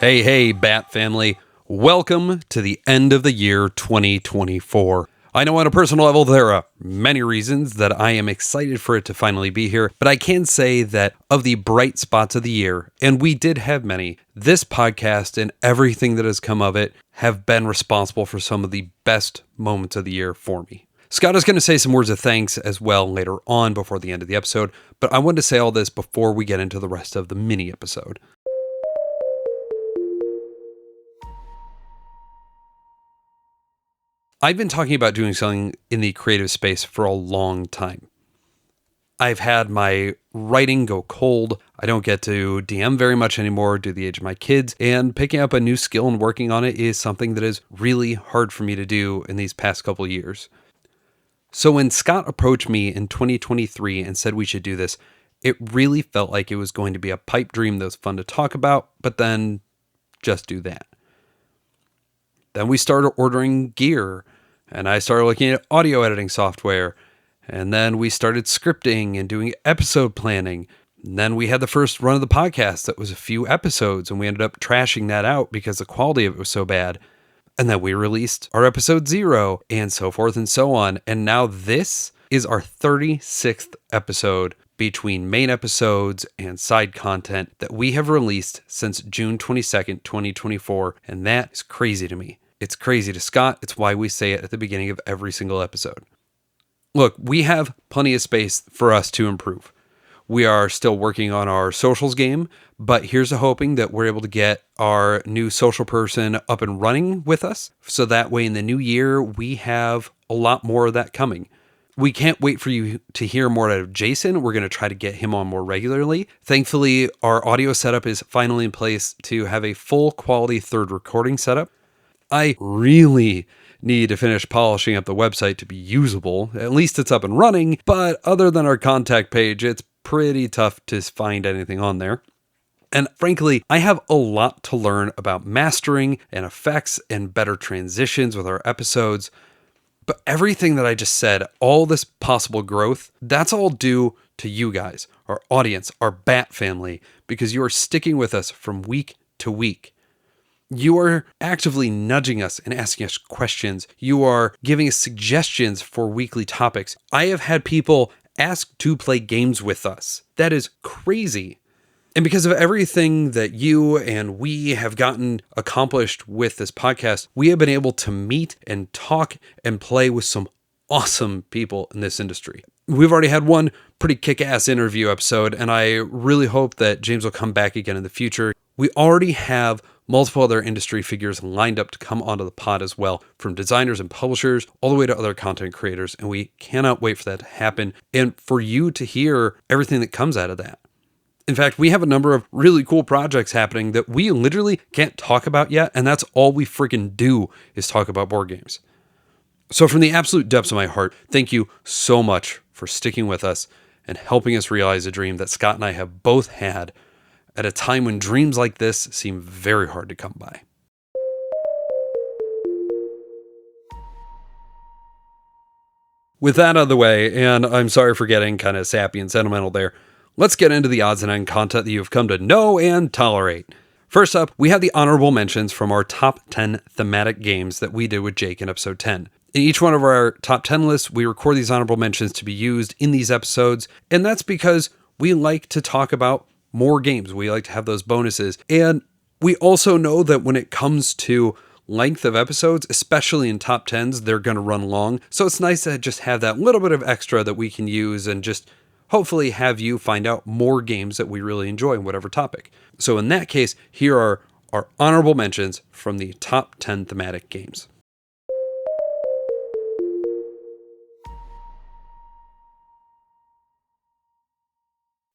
Hey, BATT Family. Welcome to the end of the year 2024. I know on a personal level there are many reasons that I am excited for it to finally be here, but I can say that of the bright spots of the year, and we did have many, this podcast and everything that has come of it have been responsible for some of the best moments of the year for me. Scott is going to say some words of thanks as well later on before the end of the episode, but I wanted to say all this before we get into the rest of the mini episode. I've been talking about doing something in the creative space for a long time. I've had my writing go cold. I don't get to DM very much anymore due to the age of my kids, and picking up a new skill and working on it is something that is really hard for me to do in these past couple years. So when Scott approached me in 2023 and said we should do this, it really felt like it was going to be a pipe dream that was fun to talk about, but then just do that. Then we started ordering gear, and I started looking at audio editing software, and then we started scripting and doing episode planning. And then we had the first run of the podcast that was a few episodes, and we ended up trashing that out because the quality of it was so bad. And then we released our episode 0, and so forth and so on. And now this is our 36th episode between main episodes and side content that we have released since June 22nd, 2024. And that is crazy to me. It's crazy to Scott. It's why we say it at the beginning of every single episode. Look, we have plenty of space for us to improve. We are still working on our socials game, but here's a hoping that we're able to get our new social person up and running with us. So that way in the new year, we have a lot more of that coming. We can't wait for you to hear more out of Jason. We're going to try to get him on more regularly. Thankfully, our audio setup is finally in place to have a full quality third recording setup. I really need to finish polishing up the website to be usable. At least it's up and running, but other than our contact page, it's pretty tough to find anything on there. And frankly, I have a lot to learn about mastering and effects and better transitions with our episodes. But everything that I just said, all this possible growth, that's all due to you guys, our audience, our BATT family, because you are sticking with us from week to week. You are actively nudging us and asking us questions. You are giving us suggestions for weekly topics. I have had people ask to play games with us. That is crazy. And because of everything that you and we have gotten accomplished with this podcast, we have been able to meet and talk and play with some awesome people in this industry. We've already had one pretty kick-ass interview episode, and I really hope that James will come back again in the future. We already have multiple other industry figures lined up to come onto the pod as well, from designers and publishers all the way to other content creators, and we cannot wait for that to happen and for you to hear everything that comes out of that. In fact, we have a number of really cool projects happening that we literally can't talk about yet, and that's all we freaking do is talk about board games. So from the absolute depths of my heart, thank you so much for sticking with us and helping us realize a dream that Scott and I have both had at a time when dreams like this seem very hard to come by. With that out of the way, and I'm sorry for getting kind of sappy and sentimental there, let's get into the odds and end content that you've come to know and tolerate. First up, we have the honorable mentions from our top 10 thematic games that we did with Jake in episode 10. In each one of our top 10 lists, we record these honorable mentions to be used in these episodes, and that's because we like to talk about more games. We like to have those bonuses. And we also know that when it comes to length of episodes, especially in top 10s, they're going to run long. So it's nice to just have that little bit of extra that we can use and just hopefully have you find out more games that we really enjoy in whatever topic. So in that case, here are our honorable mentions from the top 10 thematic games.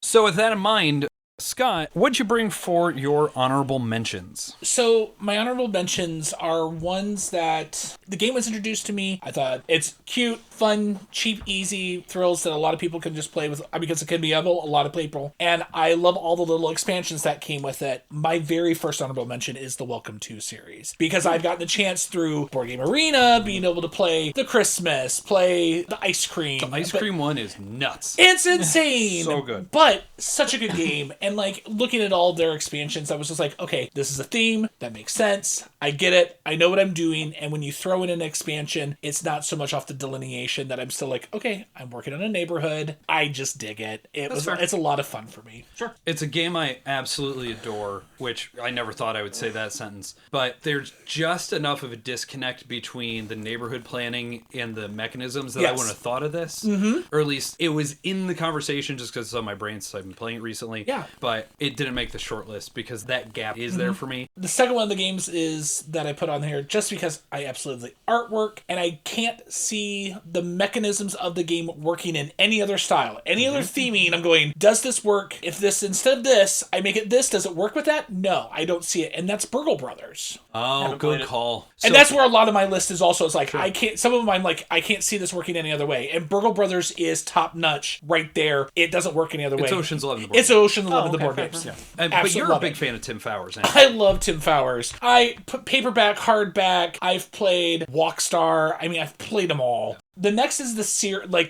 So with that in mind, Scott, what'd you bring for your honorable mentions? So my honorable mentions are ones that the game was introduced to me. I thought it's cute, fun, cheap, easy thrills that a lot of people can just play with because it can be a lot of people. And I love all the little expansions that came with it. My very first honorable mention is the Welcome To series, because I've gotten the chance through Board Game Arena, being able to play the Christmas, play the ice cream. The ice cream one is nuts. It's insane. So good. But such a good game. And like looking at all their expansions, I was just like, okay, this is a theme. That makes sense. I get it. I know what I'm doing. And when you throw in an expansion, it's not so much off the delineation that I'm still like, okay, I'm working on a neighborhood. I just dig it. It's a lot of fun for me. Sure. It's a game I absolutely adore, which I never thought I would say that sentence. But there's just enough of a disconnect between the neighborhood planning and the mechanisms that I wouldn't have thought of this. Mm-hmm. Or at least it was in the conversation just because it's on my brain, so I've been playing it recently. Yeah. But it didn't make the short list because that gap is there for me. The second one of the games is that I put on here just because I absolutely artwork, and I can't see the mechanisms of the game working in any other style, any other theming. I'm going, does this work? If this, instead of this, I make it this, does it work with that? No, I don't see it. And that's Burgle Brothers. Oh, good call. And that's where a lot of my list is also. It's like, I can't, some of them I'm like, I can't see this working any other way. And Burgle Brothers is top notch right there. It doesn't work any other way. It's Ocean's 11 the board It's Ocean's 11 the board games. Yeah. But you're a big fan of Tim Fowers. I love Tim Fowers. I put paperback, hardback. I've played Walkstar. I mean, I've played them all. The next is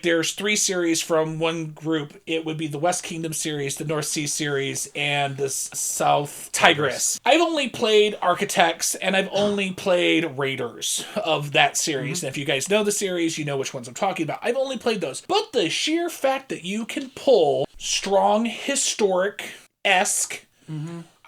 there's 3 series from one group. It would be the West Kingdom series, the North Sea series, and the South Tigris. I've only played Architects, and I've only played Raiders of that series. And if you guys know the series, you know which ones I'm talking about. I've only played those. But the sheer fact that you can pull strong, historic-esque,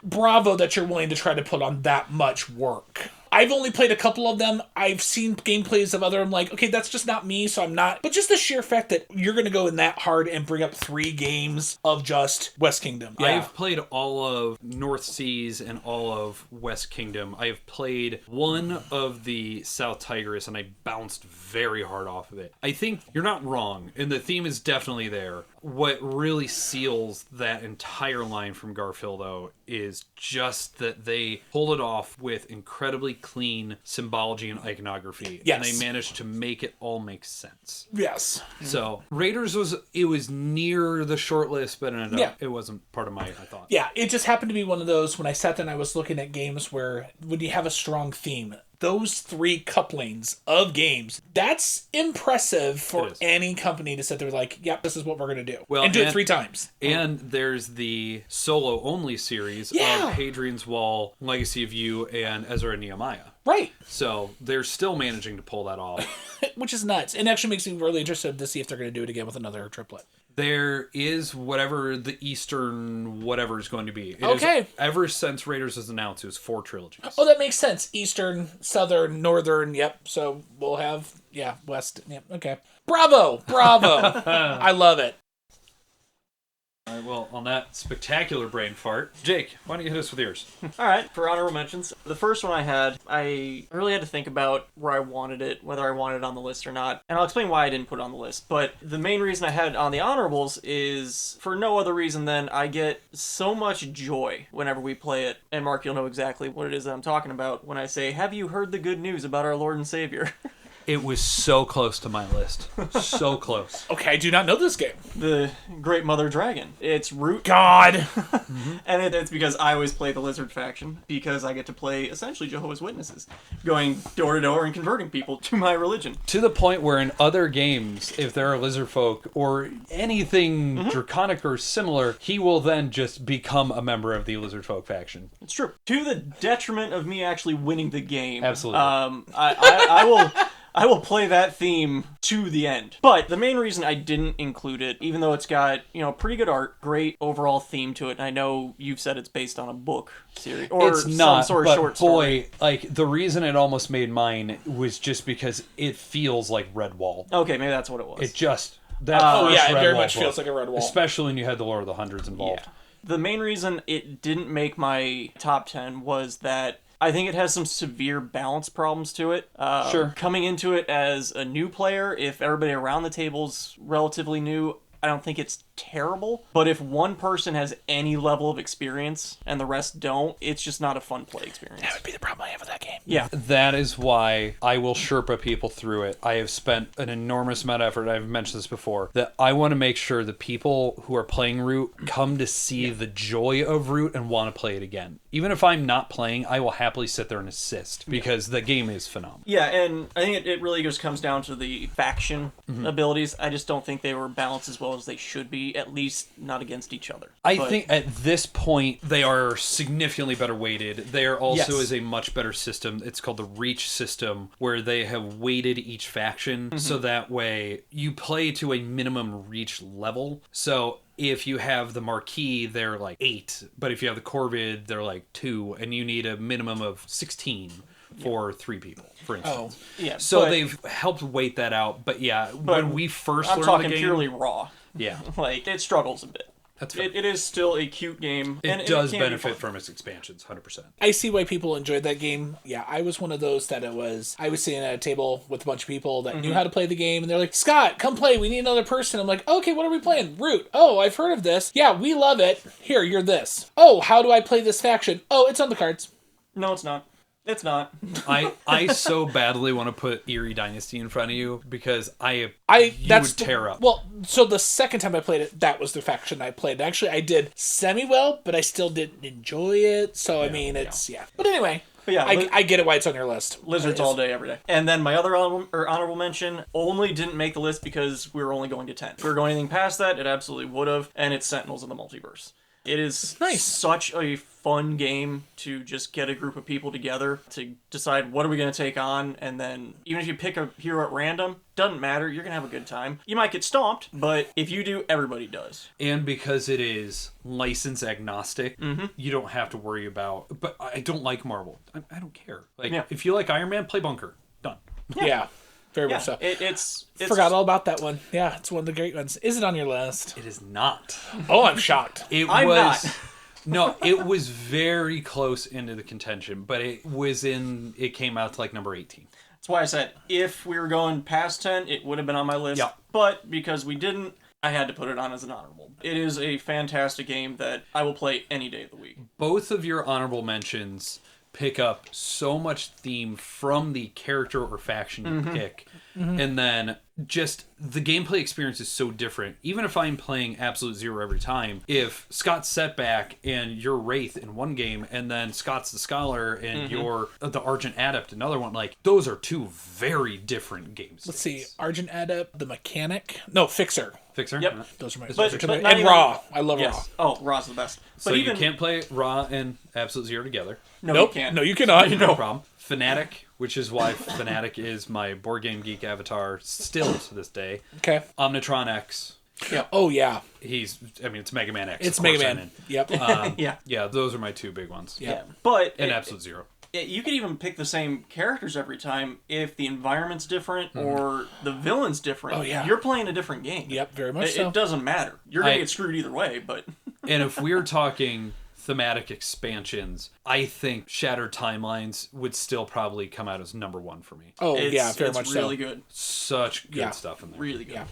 bravo that you're willing to try to put on that much work. I've only played a couple of them. I've seen gameplays of other. I'm like, okay, that's just not me, so I'm not. But just the sheer fact that you're going to go in that hard and bring up 3 games of just West Kingdom. Yeah. I've played all of North Seas and all of West Kingdom. I have played one of the South Tigris, and I bounced very hard off of it. I think you're not wrong, and the theme is definitely there. What really seals that entire line from Garphill, though, is just that they pull it off with incredibly clean symbology and iconography. Yes. And they managed to make it all make sense. Yes. So Raiders was near the short list, but it wasn't part of my thought. Yeah, it just happened to be one of those when I sat there and I was looking at games where when you have a strong theme, those 3 couplings of games, that's impressive for any company to sit there like, yep, this is what we're going to do. Well, and do it 3 times. And there's the solo-only series of Hadrian's Wall, Legacy of You, and Ezra and Nehemiah. Right. So they're still managing to pull that off. Which is nuts. And actually makes me really interested to see if they're going to do it again with another triplet. There is whatever the Eastern whatever is going to be. Ever since Raiders was announced, it was 4 trilogies. Oh, that makes sense. Eastern, Southern, Northern, yep. So we'll have, West. Yep, okay. Bravo! I love it. All right, well, on that spectacular brain fart, Jake, why don't you hit us with yours? All right, for honorable mentions, the first one I really had to think about where I wanted it, whether I wanted it on the list or not, and I'll explain why I didn't put it on the list. But the main reason I had it on the honorables is for no other reason than I get so much joy whenever we play it, and Mark, you'll know exactly what it is that I'm talking about when I say, have you heard the good news about our Lord and Savior? It was so close to my list. So close. Okay, I do not know this game. The Great Mother Dragon. It's Root. God! And it's because I always play the Lizard faction, because I get to play, essentially, Jehovah's Witnesses. Going door to door and converting people to my religion. To the point where in other games, if there are lizard folk or anything draconic or similar, he will then just become a member of the lizard folk faction. It's true. To the detriment of me actually winning the game. Absolutely. I will play that theme to the end. But the main reason I didn't include it, even though it's got, pretty good art, great overall theme to it, and I know you've said it's based on a book series, or it's not, some sort of short story. The reason it almost made mine was just because it feels like Redwall. Okay, maybe that's what it was. It just... it very much feels like a Redwall. Especially when you had the Lord of the Hundreds involved. Yeah. The main reason it didn't make my top 10 was that I think it has some severe balance problems to it. Sure. Coming into it as a new player, if everybody around the table's relatively new, I don't think it's terrible, but if one person has any level of experience and the rest don't, it's just not a fun play experience. That would be the problem I have with that game. Yeah. That is why I will Sherpa people through it. I have spent an enormous amount of effort, I've mentioned this before, that I want to make sure the people who are playing Root come to see the joy of Root and want to play it again. Even if I'm not playing, I will happily sit there and assist, because the game is phenomenal. Yeah, and I think it really just comes down to the faction abilities. I just don't think they were balanced as well as they should be, at least not against each other. I think at this point, they are significantly better weighted. There also is a much better system. It's called the Reach system, where they have weighted each faction, so that way you play to a minimum Reach level. So if you have the Marquis, they're like 8, but if you have the Corvid, they're like 2, and you need a minimum of 16 for 3 people, for instance. Oh, yeah. So they've helped weight that out, but when we first learned the game... I'm talking purely raw. Yeah. Like, it struggles a bit. That's fair. It is still a cute game. It does benefit from its expansions, 100%. I see why people enjoyed that game. Yeah, I was one of those that I was sitting at a table with a bunch of people that knew how to play the game, and they're like, Scott, come play, we need another person. I'm like, okay, what are we playing? Root. Oh, I've heard of this. Yeah, we love it. Here, you're this. Oh, how do I play this faction? Oh, it's on the cards. No, it's not. It's not. I so badly want to put Eerie Dynasty in front of you, because you would tear up. Well, so the second time I played it, that was the faction I played. Actually, I did semi-well, but I still didn't enjoy it. So, I mean, it's, But anyway, I get it why it's on your list. Lizards all day, every day. And then my other honorable mention only didn't make the list because we were only going to 10. If we were going anything past that, it absolutely would have, and it's Sentinels in the Multiverse. It is such a fun game to just get a group of people together to decide what are we going to take on, and then even if you pick a hero at random, doesn't matter, you're going to have a good time. You might get stomped, but if you do, everybody does. And because it is license agnostic, you don't have to worry about... But I don't like Marvel. I don't care. If you like Iron Man, play Bunker. Done. Yeah. Very much so. It's forgot all about that one. Yeah, it's one of the great ones. Is it on your list? It is not. Oh, I'm shocked. I'm not. No, it was very close into the contention, but it came out to like number 18. That's why I said if we were going past 10, it would have been on my list. Yeah. But because we didn't, I had to put it on as an honorable. It is a fantastic game that I will play any day of the week. Both of your honorable mentions pick up so much theme from the character or faction you pick, and then just the gameplay experience is so different. Even if I'm playing Absolute Zero every time, if Scott's Setback and you're Wraith in one game, and then Scott's the Scholar and you're the Argent Adept another one, like, those are two very different games. Let's see, Argent Adept, the Mechanic, no, Fixer. Fixer? Yep. Those are my but and even, Raw. I love Raw. Oh, Raw's the best. So you can't play Raw and Absolute Zero together. No, nope. You can't. No, you cannot. No problem. Fanatic, which is why Fanatic is my Board Game Geek avatar still to this day. Okay. Omnitron X. Yeah. Oh, yeah. It's Mega Man X. It's Mega Man. Yep. Yeah, those are my two big ones. Yeah. But and Absolute Zero. You could even pick the same characters every time if the environment's different or the villain's different. Oh, yeah. You're playing a different game. Yep, very much so. It doesn't matter. You're going to get screwed either way, but... And if we're talking thematic expansions, I think Shattered Timelines would still probably come out as number 1 for me. Oh, yeah, very much so. It's really good. Such good stuff in there. Really good. Yeah.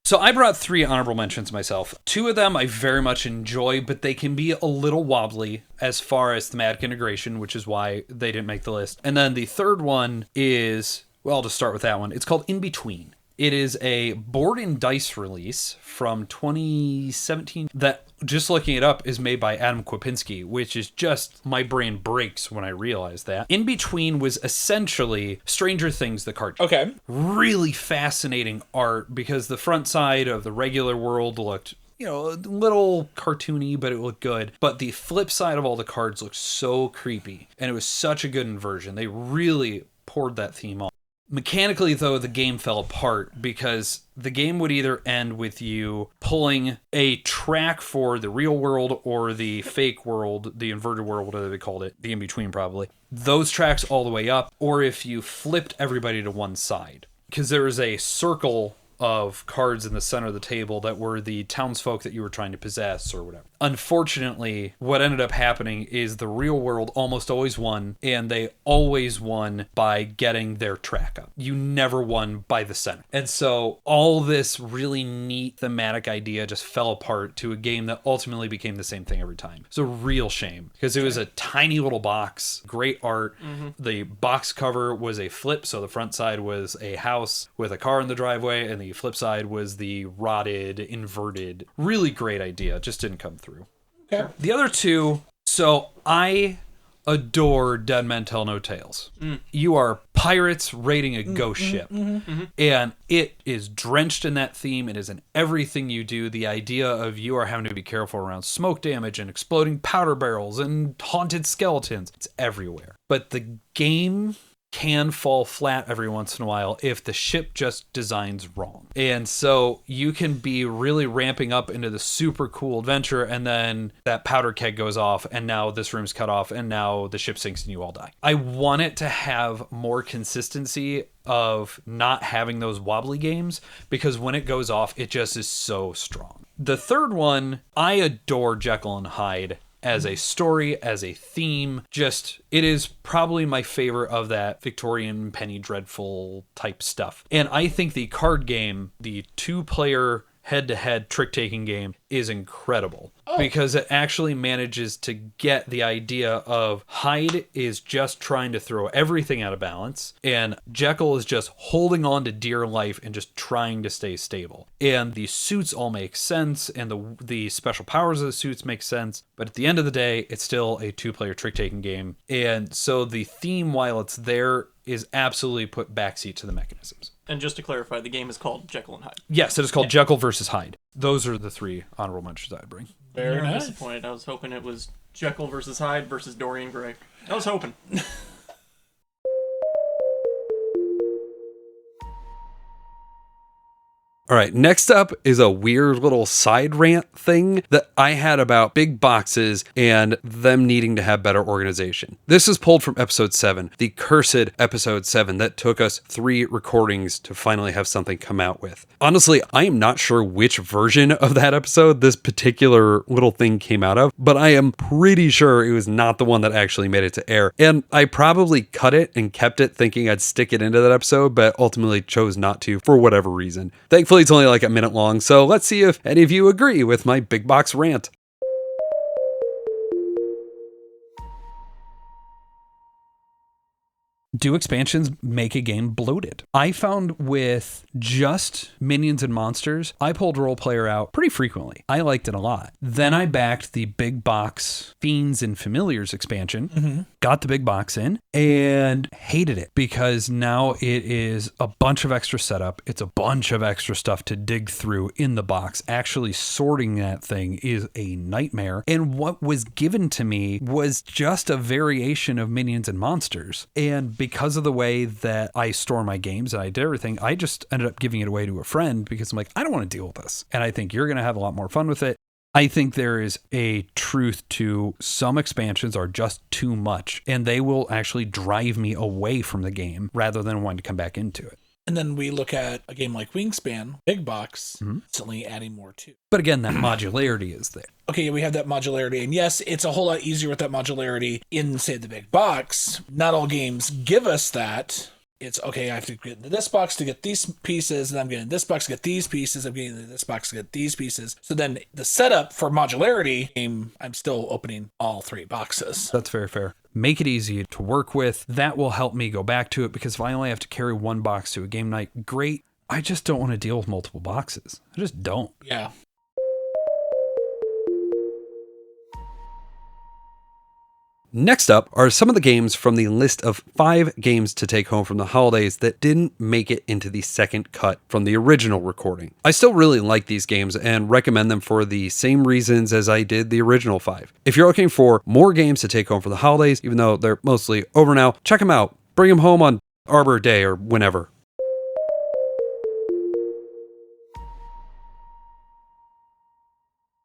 So I brought 3 honorable mentions myself. 2 of them I very much enjoy, but they can be a little wobbly as far as thematic integration, which is why they didn't make the list. And then the third one is, well, I'll just start with that one. It's called In Between. It is a board and dice release from 2017 that, just looking it up, is made by Adam Kwapinski, which is just, my brain breaks when I realize that. In Between was essentially Stranger Things, the cartoon. Okay. Really fascinating art, because the front side of the regular world looked, a little cartoony, but it looked good. But the flip side of all the cards looked so creepy, and it was such a good inversion. They really poured that theme on. Mechanically, though, the game fell apart because the game would either end with you pulling a track for the real world or the fake world, the inverted world, whatever they called it, the in-between probably. Those tracks all the way up, or if you flipped everybody to one side. Because there is a circle of cards in the center of the table that were the townsfolk that you were trying to possess or whatever. Unfortunately, what ended up happening is the real world almost always won, and they always won by getting their track up. You never won by the center. And so all this really neat thematic idea just fell apart to a game that ultimately became the same thing every time. It's a real shame because it was a tiny little box, great art. The box cover was a flip, so the front side was a house with a car in the driveway, and the flip side was the rotted, inverted, really great idea. It just didn't come through. Okay. The other two, so I adore Dead Men Tell No Tales. You are pirates raiding a ghost ship, and it is drenched in that theme. It is in everything you do. The idea of you are having to be careful around smoke damage and exploding powder barrels and haunted skeletons. It's everywhere. But the game can fall flat every once in a while if the ship just designs wrong. And so you can be really ramping up into the super cool adventure, and then that powder keg goes off, and now this room's cut off, and now the ship sinks and you all die. I want it to have more consistency of not having those wobbly games, because when it goes off, it just is so strong. The third one, I adore Jekyll and Hyde. As a story, as a theme, just, it is probably my favorite of that Victorian Penny Dreadful type stuff. And I think the card game, the 2-player head-to-head trick-taking game, is incredible because it actually manages to get the idea of Hyde is just trying to throw everything out of balance, and Jekyll is just holding on to dear life and just trying to stay stable. And the suits all make sense, and the special powers of the suits make sense, but at the end of the day, it's still a 2-player trick-taking game. And so the theme, while it's there, is absolutely put backseat to the mechanisms. And just to clarify, the game is called Jekyll and Hyde. Yes, it is called Jekyll versus Hyde. Those are the 3 honorable mentions I'd bring. Very I'm nice. disappointed. I was hoping it was Jekyll versus Hyde versus Dorian Gray. I was hoping. All right, next up is a weird little side rant thing that I had about big boxes and them needing to have better organization. This is pulled from episode 7, the cursed episode 7 that took us 3 recordings to finally have something come out with. Honestly, I am not sure which version of that episode this particular little thing came out of, but I am pretty sure it was not the one that actually made it to air. And I probably cut it and kept it thinking I'd stick it into that episode, but ultimately chose not to for whatever reason. Thankfully, it's only like a minute long, so let's see if any of you agree with my big box rant. Do expansions make a game bloated? I found with just minions and monsters, I pulled Role Player out pretty frequently. I liked it a lot. Then I backed the big box Fiends and Familiars expansion, got the big box in, and hated it because now it is a bunch of extra setup. It's a bunch of extra stuff to dig through in the box. Actually sorting that thing is a nightmare. And what was given to me was just a variation of minions and monsters. And because of the way that I store my games and I did everything, I just ended up giving it away to a friend because I'm like, I don't want to deal with this. And I think you're going to have a lot more fun with it. I think there is a truth to some expansions are just too much, and they will actually drive me away from the game rather than wanting to come back into it. And then we look at a game like Wingspan, big box, constantly adding more to. But again, that modularity is there. Okay, we have that modularity. And yes, it's a whole lot easier with that modularity in, say, the big box. Not all games give us that. It's, okay, I have to get into this box to get these pieces, and I'm getting this box to get these pieces, I'm getting into this box to get these pieces. So then the setup for modularity, I'm still opening all 3 boxes. That's very fair. Make it easy to work with. That will help me go back to it, because if I only have to carry 1 box to a game night, great. I just don't want to deal with multiple boxes. I just don't. Yeah. Next up are some of the games from the list of 5 games to take home from the holidays that didn't make it into the second cut from the original recording. I still really like these games and recommend them for the same reasons as I did the original 5. If you're looking for more games to take home for the holidays, even though they're mostly over now, check them out. Bring them home on Arbor Day or whenever.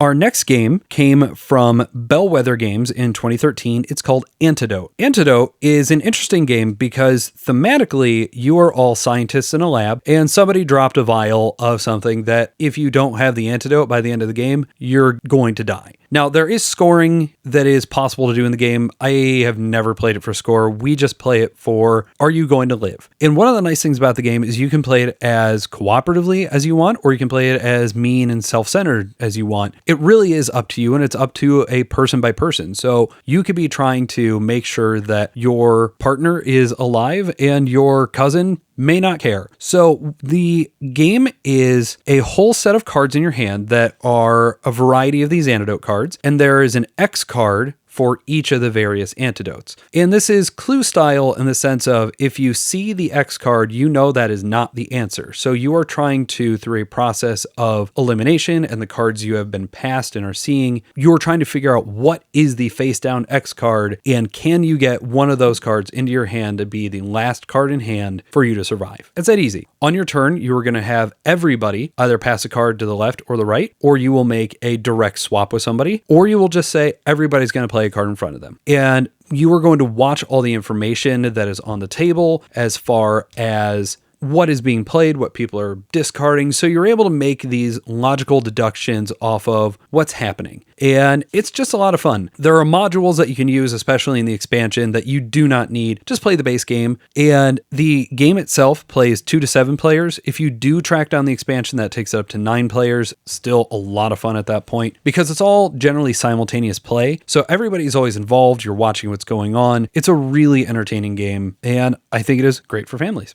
Our next game came from Bellwether Games in 2013. It's called Antidote. Antidote is an interesting game because thematically, you are all scientists in a lab, and somebody dropped a vial of something that if you don't have the antidote by the end of the game, you're going to die. Now, there is scoring that is possible to do in the game. I have never played it for score. We just play it for, are you going to live? And one of the nice things about the game is you can play it as cooperatively as you want, or you can play it as mean and self-centered as you want. It really is up to you, and it's up to a person by person. So you could be trying to make sure that your partner is alive and your cousin may not care. So the game is a whole set of cards in your hand that are a variety of these antidote cards, and there is an X card for each of the various antidotes. And this is clue style in the sense of if you see the X card, you know that is not the answer. So you are trying to, through a process of elimination and the cards you have been passed and are seeing, you are trying to figure out what is the face down X card and can you get one of those cards into your hand to be the last card in hand for you to survive. It's that easy. On your turn, you are going to have everybody either pass a card to the left or the right, or you will make a direct swap with somebody, or you will just say everybody's going to play a card in front of them. And you are going to watch all the information that is on the table as far as what is being played, what people are discarding. So you're able to make these logical deductions off of what's happening. And it's just a lot of fun. There are modules that you can use, especially in the expansion, that you do not need. Just play the base game. And the game itself plays 2 to 7 players. If you do track down the expansion, that takes it up to 9 players. Still a lot of fun at that point because it's all generally simultaneous play. So everybody's always involved. You're watching what's going on. It's a really entertaining game. And I think it is great for families.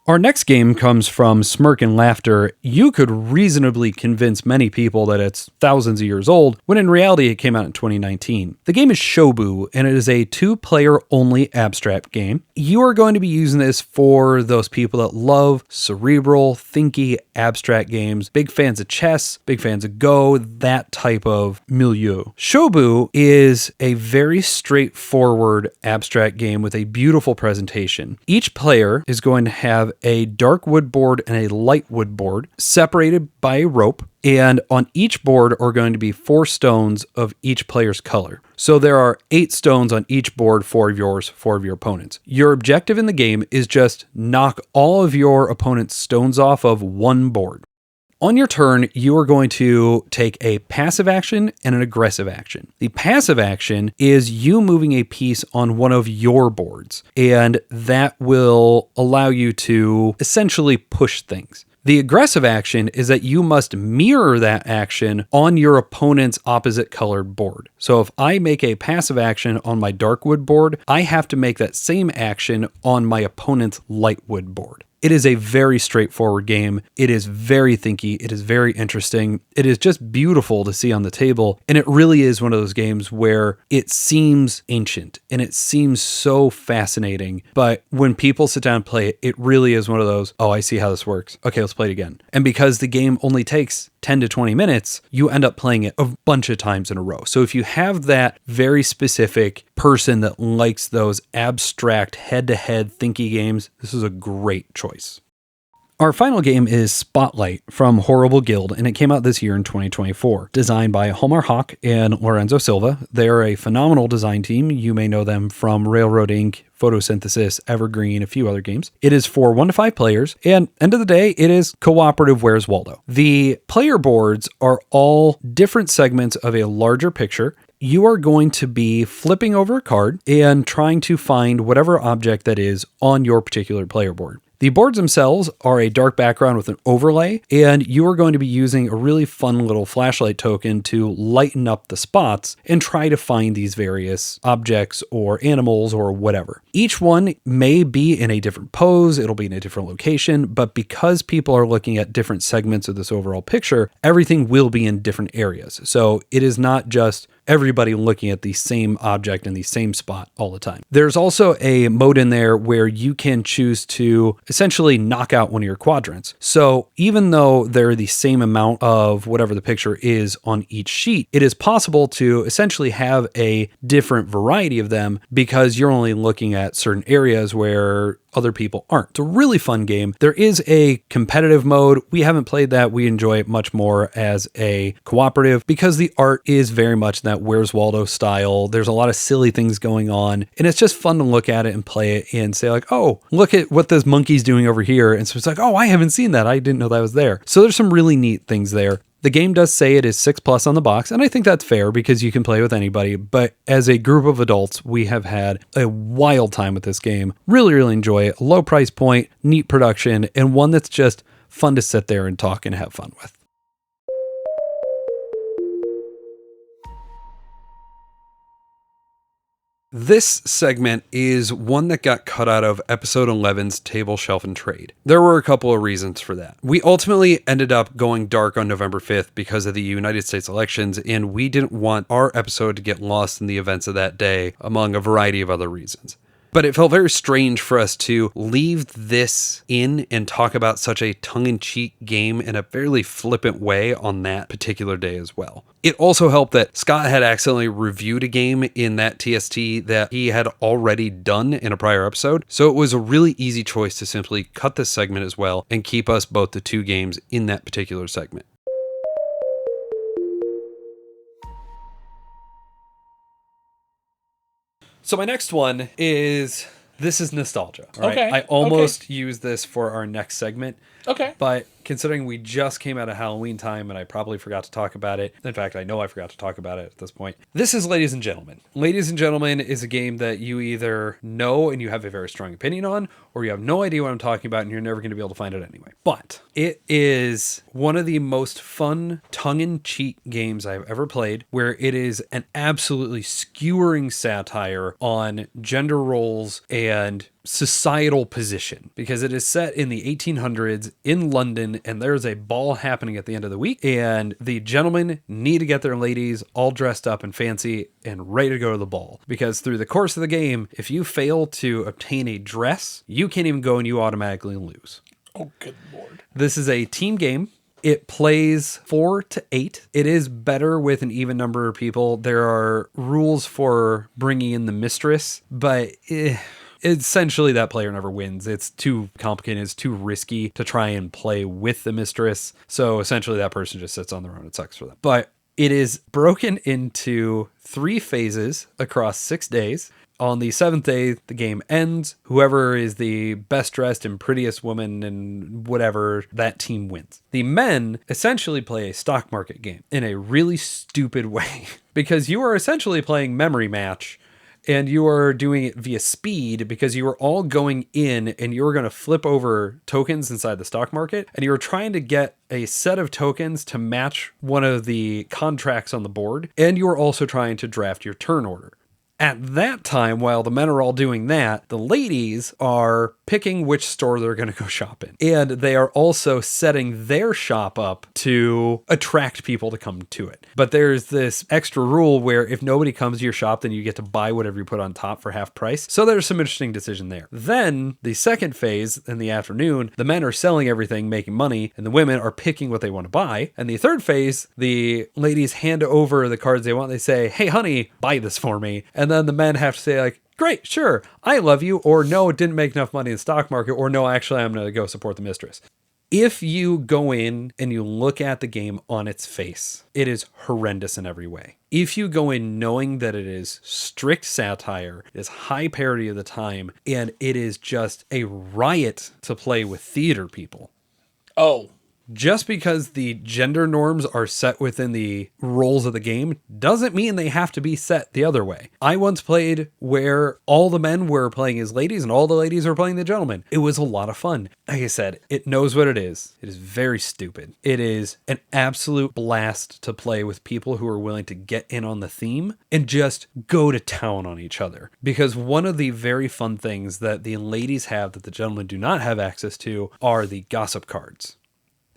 Our next game comes from Smirk and Laughter. You could reasonably convince many people that it's thousands of years old, when in reality it came out in 2019. The game is Shobu, and it is a 2-player only abstract game. You are going to be using this for those people that love cerebral, thinky, abstract games, big fans of chess, big fans of Go, that type of milieu. Shobu is a very straightforward abstract game with a beautiful presentation. Each player is going to have a dark wood board and a light wood board separated by a rope. And on each board are going to be 4 stones of each player's color. So there are 8 stones on each board, 4 of yours, 4 of your opponents. Your objective in the game is just knock all of your opponent's stones off of one board. On your turn, you are going to take a passive action and an aggressive action. The passive action is you moving a piece on one of your boards, and that will allow you to essentially push things. The aggressive action is that you must mirror that action on your opponent's opposite colored board. So if I make a passive action on my dark wood board, I have to make that same action on my opponent's light wood board. It is a very straightforward game. It is very thinky. It is very interesting. It is just beautiful to see on the table. And it really is one of those games where it seems ancient and it seems so fascinating. But when people sit down and play it, it really is one of those, oh, I see how this works. Okay, let's play it again. And because the game only takes 10 to 20 minutes, you end up playing it a bunch of times in a row. So if you have that very specific person that likes those abstract head-to-head thinky games, this is a great choice. Our final game is Spotlight from Horrible Guild, and it came out this year in 2024. Designed by Homar Hawk and Lorenzo Silva. They're a phenomenal design team. You may know them from Railroad Inc., Photosynthesis, Evergreen, a few other games. It is for 1 to 5 players, and end of the day, it is cooperative Where's Waldo. The player boards are all different segments of a larger picture. You are going to be flipping over a card and trying to find whatever object that is on your particular player board. The boards themselves are a dark background with an overlay, and you are going to be using a really fun little flashlight token to lighten up the spots and try to find these various objects or animals or whatever. Each one may be in a different pose, it'll be in a different location, but because people are looking at different segments of this overall picture, everything will be in different areas. So it is not just everybody looking at the same object in the same spot all the time. There's also a mode in there where you can choose to essentially knock out one of your quadrants. So even though they're the same amount of whatever the picture is on each sheet, it is possible to essentially have a different variety of them because you're only looking at certain areas where other people aren't. It's a really fun game. There is a competitive mode. We haven't played that. We enjoy it much more as a cooperative because the art is very much that Where's Waldo style. There's a lot of silly things going on, and it's just fun to look at it and play it and say like, oh, look at what this monkey's doing over here. And so it's like, oh, I haven't seen that. I didn't know that was there. So there's some really neat things there. The game does say it is 6+ on the box, and I think that's fair because you can play with anybody, but as a group of adults, we have had a wild time with this game. Really, really enjoy it. Low price point, neat production, and one that's just fun to sit there and talk and have fun with. This segment is one that got cut out of episode 11's Table, Shelf, and Trade. There were a couple of reasons for that. We ultimately ended up going dark on November 5th because of the United States elections, and we didn't want our episode to get lost in the events of that day, among a variety of other reasons. But it felt very strange for us to leave this in and talk about such a tongue-in-cheek game in a fairly flippant way on that particular day as well. It also helped that Scott had accidentally reviewed a game in that TST that he had already done in a prior episode, so it was a really easy choice to simply cut this segment as well and keep us both the two games in that particular segment. So my next one is, this is nostalgia. All right? Okay. I almost used this for our next segment. Okay. But considering we just came out of Halloween time and I probably forgot to talk about it. In fact, I know I forgot to talk about it at this point. This is Ladies and Gentlemen. Ladies and Gentlemen is a game that you either know and you have a very strong opinion on, or you have no idea what I'm talking about and you're never going to be able to find it anyway. But it is one of the most fun tongue-in-cheek games I've ever played, where it is an absolutely skewering satire on gender roles and societal position, because it is set in the 1800s in London, and there's a ball happening at the end of the week, and the gentlemen need to get their ladies all dressed up and fancy and ready to go to the ball, because through the course of the game, if you fail to obtain a dress, you can't even go and you automatically lose. Oh, good Lord. This is a team game. It plays 4 to 8. It is better with an even number of people. There are rules for bringing in the mistress, but essentially that player never wins. It's too complicated. It's too risky to try and play with the mistress. So essentially that person just sits on their own. It sucks for them. But it is broken into 3 phases across 6 days. On the 7th day, the game ends. Whoever is the best dressed and prettiest woman and whatever, that team wins. The men essentially play a stock market game in a really stupid way because you are essentially playing memory match. And you are doing it via speed because you are all going in and you're going to flip over tokens inside the stock market. And you're trying to get a set of tokens to match one of the contracts on the board. And you're also trying to draft your turn order. At that time, while the men are all doing that, the ladies are picking which store they're going to go shop in. And they are also setting their shop up to attract people to come to it. But there's this extra rule where if nobody comes to your shop, then you get to buy whatever you put on top for half price. So there's some interesting decision there. Then the second phase in the afternoon, the men are selling everything, making money, and the women are picking what they want to buy. And the third phase, the ladies hand over the cards they want. They say, hey, honey, buy this for me. And then the men have to say like, great, sure, I love you, or no, it didn't make enough money in the stock market, or no, actually, I'm going to go support the mistress. If you go in and you look at the game on its face, it is horrendous in every way. If you go in knowing that it is strict satire, it is high parody of the time, and it is just a riot to play with theater people. Oh. Just because the gender norms are set within the roles of the game doesn't mean they have to be set the other way. I once played where all the men were playing as ladies and all the ladies were playing the gentlemen. It was a lot of fun. Like I said, it knows what it is. It is very stupid. It is an absolute blast to play with people who are willing to get in on the theme and just go to town on each other. Because one of the very fun things that the ladies have that the gentlemen do not have access to are the gossip cards.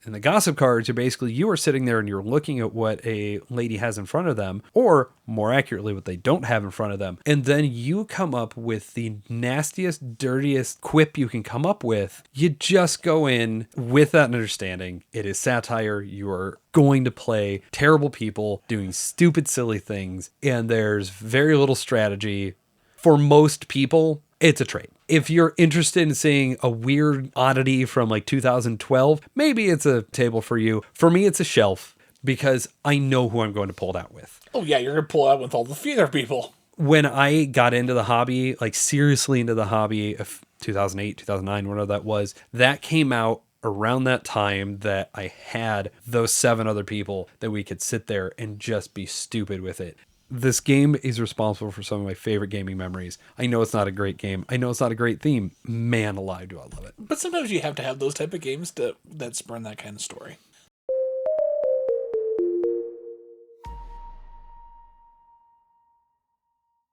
And the gossip cards are basically you are sitting there and you're looking at what a lady has in front of them, or more accurately, what they don't have in front of them. And then you come up with the nastiest, dirtiest quip you can come up with. You just go in with that understanding. It is satire. You are going to play terrible people doing stupid, silly things. And there's very little strategy. For most people, it's a trade. If you're interested in seeing a weird oddity from like 2012, maybe it's a table for you. For me, it's a shelf because I know who I'm going to pull it out with. Oh, yeah, you're going to pull out with all the theater people. When I got into the hobby, like seriously into the hobby of 2008, 2009, whatever that was, that came out around that time that I had those 7 other people that we could sit there and just be stupid with it. This game is responsible for some of my favorite gaming memories. I know it's not a great game. I know it's not a great theme. Man alive, do I love it. But sometimes you have to have those type of games that spurn that kind of story.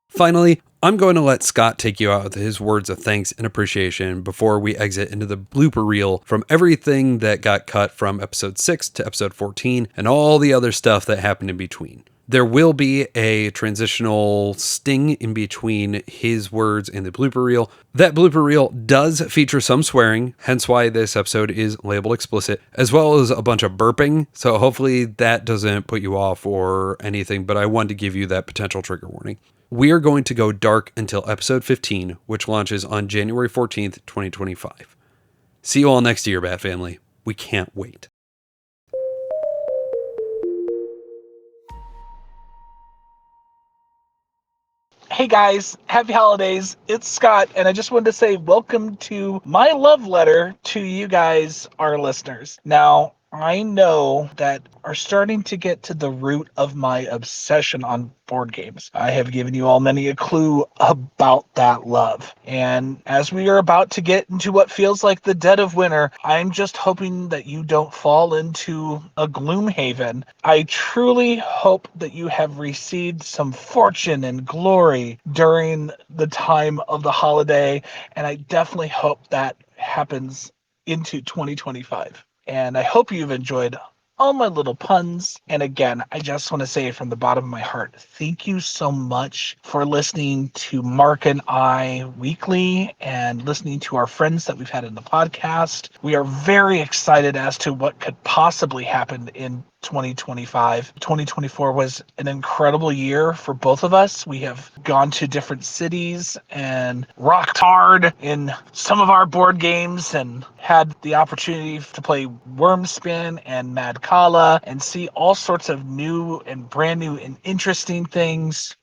Finally, I'm going to let Scott take you out with his words of thanks and appreciation before we exit into the blooper reel from everything that got cut from episode 6 to episode 14 and all the other stuff that happened in between. There will be a transitional sting in between his words and the blooper reel. That blooper reel does feature some swearing, hence why this episode is labeled explicit, as well as a bunch of burping. So hopefully that doesn't put you off or anything, but I wanted to give you that potential trigger warning. We are going to go dark until episode 15, which launches on January 14th, 2025. See you all next year, BATT Family. We can't wait. Hey guys, happy holidays. It's Scott, and I just wanted to say welcome to my love letter to you guys, our listeners. Now, I know that are starting to get to the root of my obsession on board games. I have given you all many a clue about that love. And as we are about to get into what feels like the dead of winter, I'm just hoping that you don't fall into a gloom haven. I truly hope that you have received some fortune and glory during the time of the holiday, and I definitely hope that happens into 2025. And I hope you've enjoyed all my little puns. And again, I just want to say from the bottom of my heart, thank you so much for listening to Mark and I weekly and listening to our friends that we've had in the podcast. We are very excited as to what could possibly happen in 2025. 2024 was an incredible year for both of us. We have gone to different cities and rocked hard in some of our board games and had the opportunity to play Wormspin and Mad Kala and see all sorts of new and brand new and interesting things.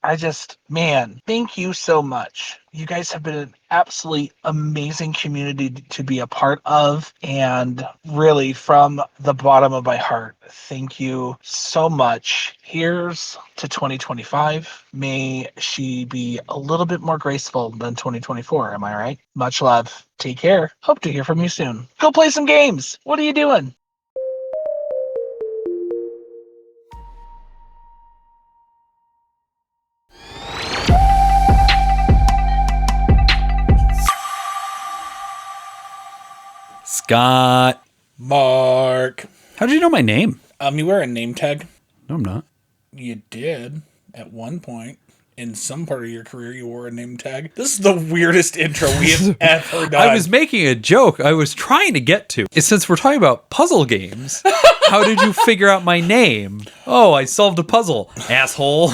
Man, thank you so much. You guys have been an absolutely amazing community to be a part of, and really from the bottom of my heart, thank you so much. Here's to 2025. May she be a little bit more graceful than 2024, am I right? Much love. Take care. Hope to hear from you soon. Go play some games. What are you doing? Scott. Mark. How did you know my name? You wear a name tag? No, I'm not. You did at one point. In some part of your career, you wore a name tag. This is the weirdest intro we have ever done. I was making a joke I was trying to get to. Since we're talking about puzzle games, how did you figure out my name? Oh, I solved a puzzle, asshole.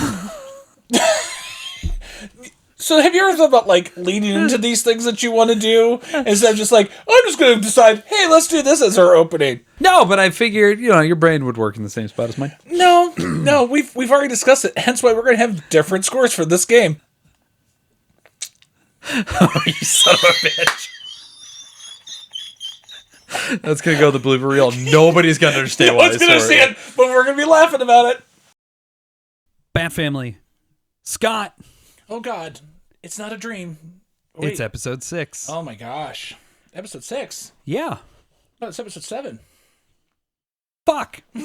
So have you ever thought about, like, leading into these things that you want to do? Instead of just like, I'm just going to decide, hey, let's do this as our opening. No, but I figured, your brain would work in the same spot as mine. No, we've already discussed it. Hence why we're going to have different scores for this game. Oh, you son of a bitch. That's going to go the blooper reel. Nobody's going to understand why No one's going to understand, but we're going to be laughing about it. BATT Family. Scott. Oh, God. It's not a dream. Wait. It's episode 6. Oh, my gosh. Episode 6? Yeah. No, it's episode 7. Fuck. I'm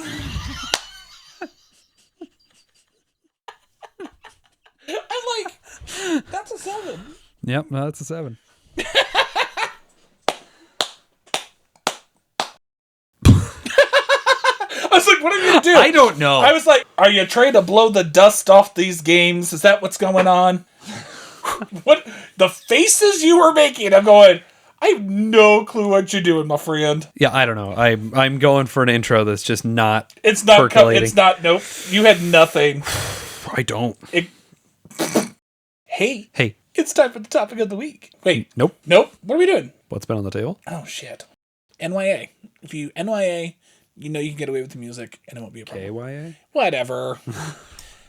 like, that's a 7. Yep, no, that's a 7. I was like, what are you going to do? I don't know. I was like, are you trying to blow the dust off these games? Is that what's going on? What? The faces you were making, I'm going, I have no clue what you're doing, my friend. Yeah, I don't know. I'm going for an intro that's just not It's not percolating. It's not, nope. You had nothing. I don't. Hey. Hey. It's time for the topic of the week. Wait. Nope. What are we doing? What's been on the table? Oh, shit. NYA. If you NYA, you know you can get away with the music and it won't be a problem. KYA? Whatever.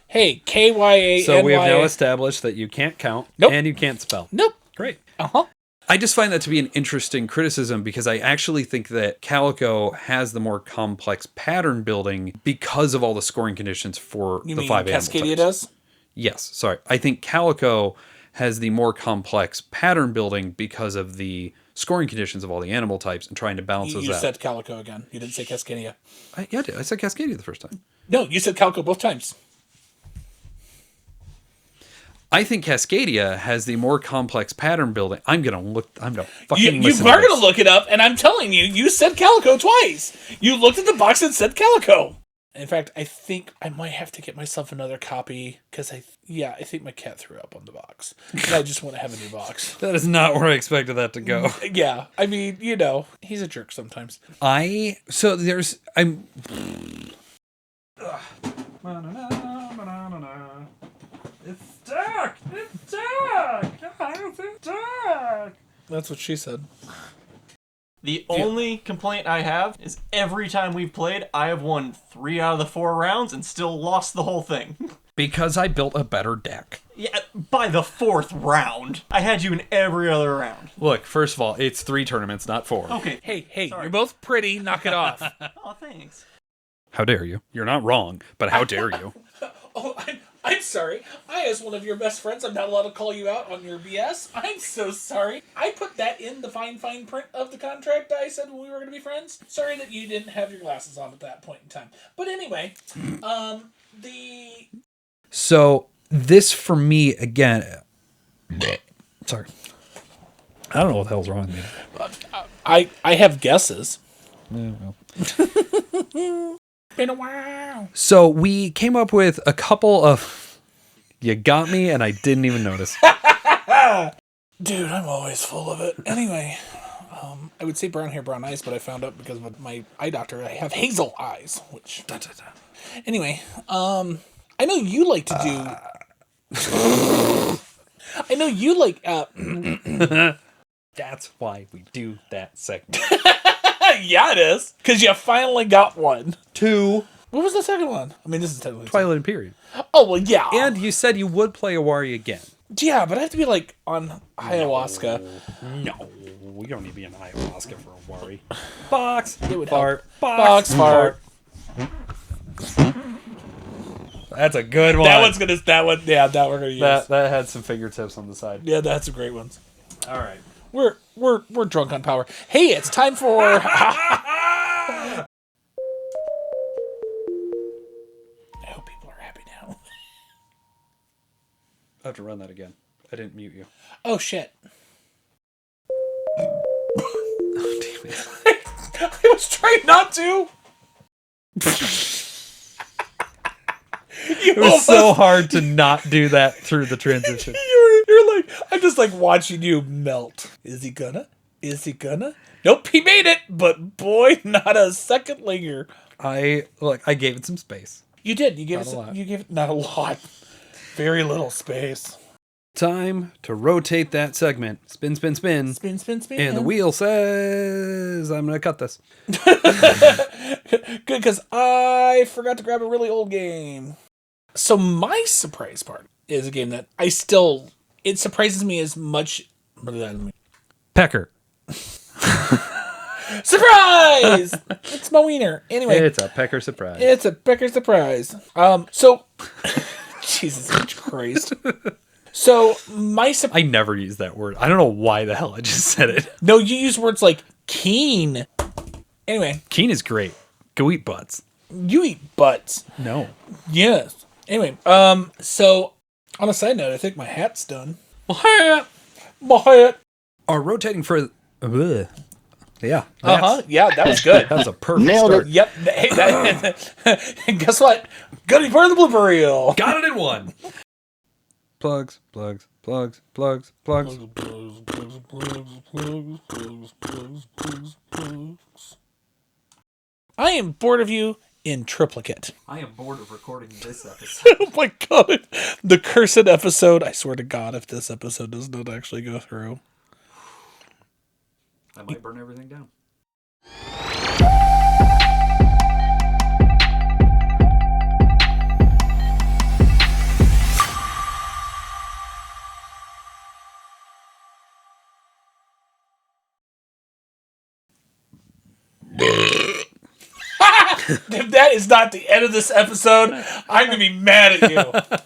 Hey, KYA, So we have now NYA. established that you can't count Nope. and you can't spell. Nope. Great. Uh-huh. I just find that to be an interesting criticism because I actually think that Calico has the more complex pattern building because of all the scoring conditions for You the mean 5 animal Cascadia types. does? Yes, sorry. I think Calico has the more complex pattern building because of the scoring conditions of all the animal types and trying to balance those You out. said Calico again. You didn't say Cascadia. I did. I said Cascadia the first time. No, you said Calico both times. I think Cascadia has the more complex pattern building. I'm gonna fucking You listen are to going to look it up, and I'm telling you, you said Calico twice. You looked at the box and said Calico. In fact, I think I might have to get myself another copy because I think my cat threw up on the box. And I just want to have a new box. That is not where I expected that to go. Yeah, I mean, he's a jerk sometimes. It's stuck! It's stuck! It's stuck! That's what she said. The only complaint I have is every time we've played, I have won 3 out of the 4 rounds and still lost the whole thing. Because I built a better deck. Yeah, by the 4th round. I had you in every other round. Look, first of all, it's 3 tournaments, not 4. Okay. Hey, Sorry. you're both pretty. Knock it off. Oh, thanks. How dare you? You're not wrong, but how dare you? Oh, I'm sorry. I, as one of your best friends, I'm not allowed to call you out on your BS. I'm so sorry. I put that in the fine print of the contract I said when we were going to be friends. Sorry that you didn't have your glasses on at that point in time. But anyway, So, this for me, again... Sorry. I don't know what the hell's wrong with me. I have guesses. Yeah, well. Been a while. So, we came up with a couple of... You got me, and I didn't even notice. Dude, I'm always full of it. Anyway, I would say brown hair, brown eyes, but I found out because of my eye doctor, I have hazel eyes, which... Anyway, I know you like to do... I know you like... That's why we do that segment. Yeah, it is. Because you finally got one. 2. What was the second one? I mean, this is technically... Twilight Imperium. Oh, well, yeah. And you said you would play Awari again. Yeah, but I have to be, like, on ayahuasca. No, we don't need to be an ayahuasca for Awari. Box, It would fart, help. box, fart. That's a good one. That one's gonna... That one... Yeah, that we're gonna use. That had some fingertips on the side. Yeah, that's some great ones. All right. We're drunk on power. Hey, it's time for... I hope people are happy now. I have to run that again. I didn't mute you. Oh, shit. Oh, damn it. I was trying not to. It was so hard to not do that through the transition. You're like, I'm just like watching you melt. Is he gonna? Is he gonna? Nope, he made it, but boy, not a second linger. I gave it some space. You did. You gave Not it. a lot. You gave it not a lot. Very little space. Time to rotate that segment. Spin, spin, spin. Spin, spin, spin. And the wheel says, I'm going to cut this. Good, because I forgot to grab a really old game. So my surprise part is a game that it surprises me as much. Pecker. Surprise! It's my wiener. Anyway. It's a pecker surprise. It's a pecker surprise. So, Jesus Christ. So, my surprise. I never use that word. I don't know why the hell I just said it. No, you use words like keen. Anyway. Keen is great. Go eat butts. You eat butts. No. Yes. Anyway, so, on a side note, I think my hat's done. My hat. My hat. Are rotating for... Yeah. Yeah, that was good. That was a perfect Nailed start. it. Yep. Hey, guess what? Gonna be part of the blooper reel. Got it in one. Plugs, plugs, plugs, plugs, plugs. I am bored of you, in triplicate. I am bored of recording this episode. Oh my god. The cursed episode. I swear to God, if this episode does not actually go through. I might burn everything down. If that is not the end of this episode, I'm going to be mad at you.